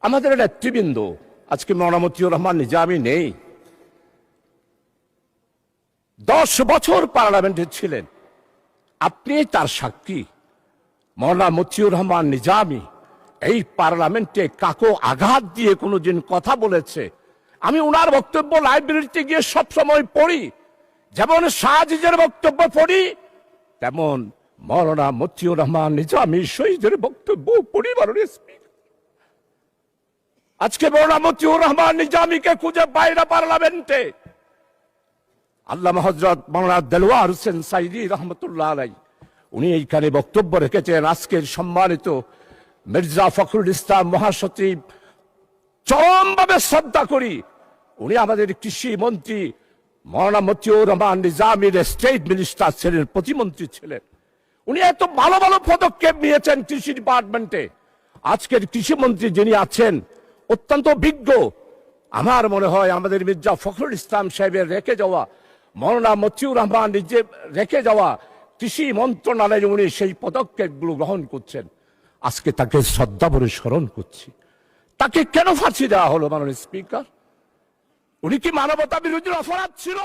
আমাদের নেতৃবৃন্দ আজকে মওলানা মতিউর রহমান নিজামী নেই। 10 বছর পার্লামেন্টে ছিলেন, আপনি তার সাক্ষী। মওলানা মতিউর রহমান নিজামী এই পার্লামেন্টে কাকো আঘাত দিয়ে কোনোদিন কথা বলেছে? আমি ওনার বক্তব্য লাইব্রেরিতে গিয়ে সবসময় পড়ি, যেমন শাহজিজের বক্তব্য পড়ি, তেমন মওলানা মতিউর রহমান নিজামী শহীদের বক্তব্য পড়ি। আজকে মওলানা মতিউর রহমান নিজামীকে খুঁজে পাই না পার্লামেন্টে। আল্লামা হযরত মাওলানা দেলওয়ার হোসেন সাইদি রহমতুল্লাহ আলাইহি উনি এইখানে বক্তব্য রেখেছেন। আজকের সম্মানিত মির্জা ফখরুল ইসলাম মহাসচিব চরমভাবে শ্রদ্ধা করি, উনি আমাদের কৃষি মন্ত্রী মওলানা মতিউর রহমান নিজামীর স্টেট মিনিস্টার ছিলেন, প্রতিমন্ত্রী ছিলেন। উনি এত ভালো ভালো পদক্ষেপ নিয়েছেন কৃষি ডিপার্টমেন্টে। আজকের কৃষিমন্ত্রী যিনি আছেন অত্যন্ত বিজ্ঞ। আমার মনে হয় আমাদের মির্জা ফখরুল ইসলাম সাহেবের রেখে যাওয়া, মওলানা মতিউর রহমান নিজে রেখে যাওয়া কৃষি মন্ত্রণালয়ে উনি সেই পদক্ষেপগুলো গ্রহণ করছেন। আজকে তাকে শ্রদ্ধা ভরে স্মরণ করছি। তাকে কেন ফাঁসি দেওয়া হলো মাননীয় স্পিকার? উনি কি মানবতা বিরোধী অপরাধ ছিল?